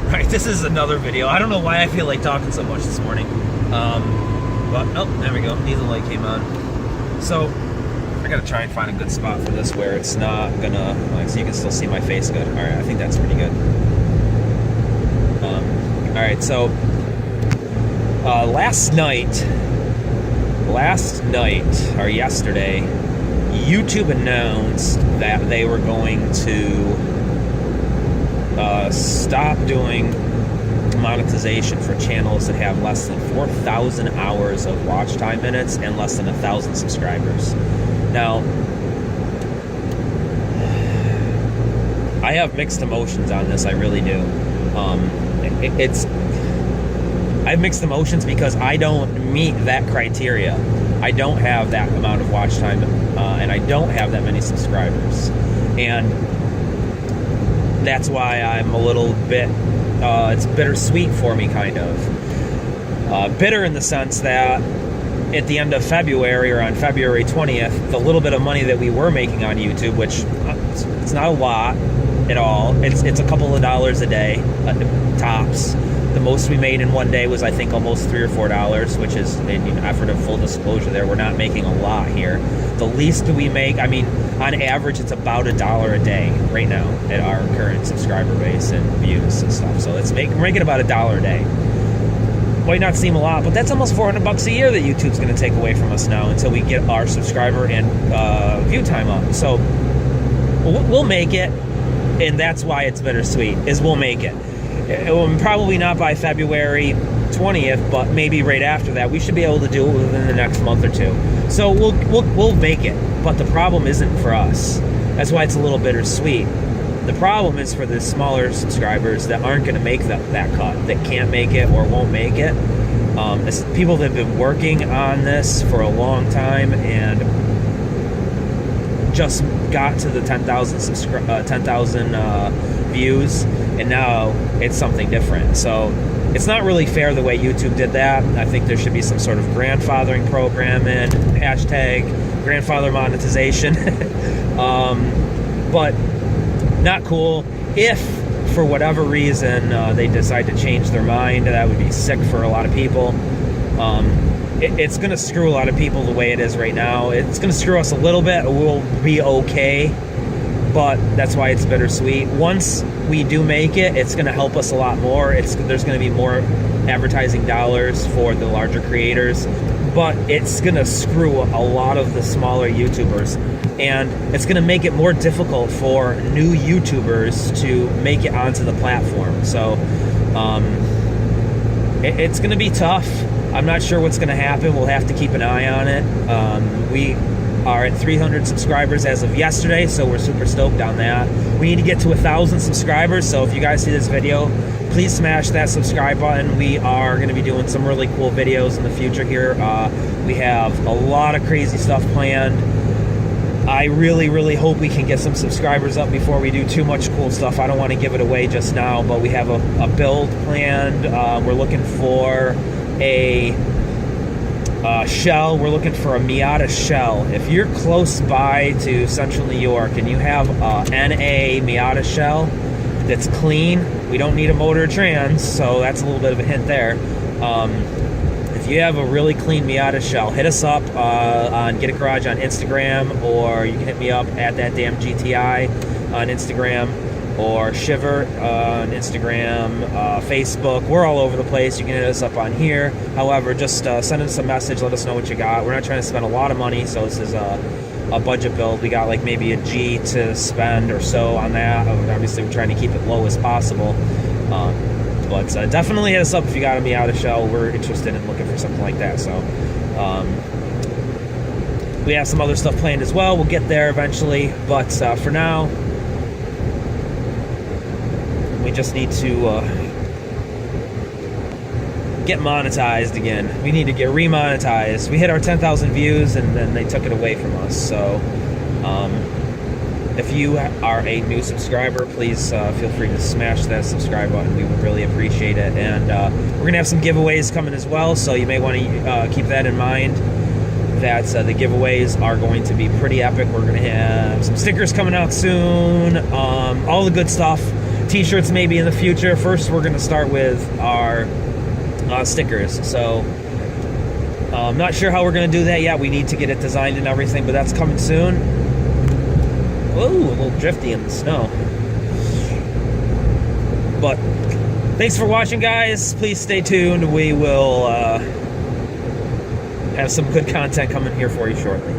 Right, this is another video. I don't know why I feel like talking so much this morning. But, oh, there we go. Diesel light came on. So, I gotta try and find a good spot for this where it's not gonna, like, so you can still see my face good. Alright, I think that's pretty good. Alright, so, last night, or yesterday, YouTube announced that they were going to stop doing monetization for channels that have less than 4,000 hours of watch time minutes and less than 1,000 subscribers. Now, I have mixed emotions on this. I really do. I have mixed emotions because I don't meet that criteria. I don't have that amount of watch time, and I don't have that many subscribers, and that's why I'm a little bit, it's bittersweet for me, kind of. Bitter in the sense that at the end of February, or on February 20th, the little bit of money that we were making on YouTube, which it's not a lot at all, it's a couple of dollars a day, tops. The most we made in one day was, I think, almost $3 or $4, which is, in effort of full disclosure there, we're not making a lot here. The least we make, I mean, on average, it's about $1 a day right now at our current subscriber base and views and stuff. So we're making about $1 a day. Might not seem a lot, but that's almost $400 a year that YouTube's going to take away from us now until we get our subscriber and view time up. So we'll make it, and that's why it's bittersweet, is we'll make it. Probably not by February 20th, but maybe right after that. We should be able to do it within the next month or two. So we'll make it, but the problem isn't for us. That's why it's a little bittersweet. The problem is for the smaller subscribers that aren't going to make that cut, that can't make it or won't make it. It's people that have been working on this for a long time and just got to the 10,000 views, and now it's something different. So it's not really fair the way YouTube did that. I think there should be some sort of grandfathering program in, hashtag grandfather monetization. But not cool. If for whatever reason they decide to change their mind, that would be sick for a lot of people. It's going to screw a lot of people the way it is right now. It's going to screw us a little bit. We'll be okay, but that's why it's bittersweet. Once we do make it, it's going to help us a lot more. There's going to be more advertising dollars for the larger creators, but it's going to screw a lot of the smaller YouTubers, and it's going to make it more difficult for new YouTubers to make it onto the platform. So it's going to be tough. I'm not sure what's going to happen. We'll have to keep an eye on it. We are at 300 subscribers as of yesterday, so we're super stoked on that. We need to get to 1,000 subscribers, so if you guys see this video, please smash that subscribe button. We are going to be doing some really cool videos in the future here. We have a lot of crazy stuff planned. I really, really hope we can get some subscribers up before we do too much cool stuff. I don't want to give it away just now, but we have a build planned. We're looking for a shell. We're looking for a Miata shell. If you're close by to Central New York and you have a NA Miata shell that's clean, we don't need a motor or trans, so that's a little bit of a hint there. If you have a really clean Miata shell, hit us up on Get a Garage on Instagram, or you can hit me up at That Damn GTI on Instagram, or Shiver on Instagram, Facebook. We're all over the place. You can hit us up on here. However, just send us a message. Let us know what you got. We're not trying to spend a lot of money, so this is a budget build. We got like maybe a G to spend or so on that. Obviously, we're trying to keep it low as possible. But definitely hit us up if you got a Miata shell. We're interested in looking for something like that. So we have some other stuff planned as well. We'll get there eventually. But for now, we just need to get monetized again. We need to get remonetized. We hit our 10,000 views and then they took it away from us. So if you are a new subscriber, please feel free to smash that subscribe button. We would really appreciate it. And we're going to have some giveaways coming as well, so you may want to keep that in mind, that the giveaways are going to be pretty epic. We're going to have some stickers coming out soon, all the good stuff. T-shirts maybe in the future. First, we're going to start with our stickers. So, I'm not sure how we're going to do that yet. We need to get it designed and everything, but that's coming soon. Whoa, a little drifty in the snow. But thanks for watching, guys. Please stay tuned. We will have some good content coming here for you shortly.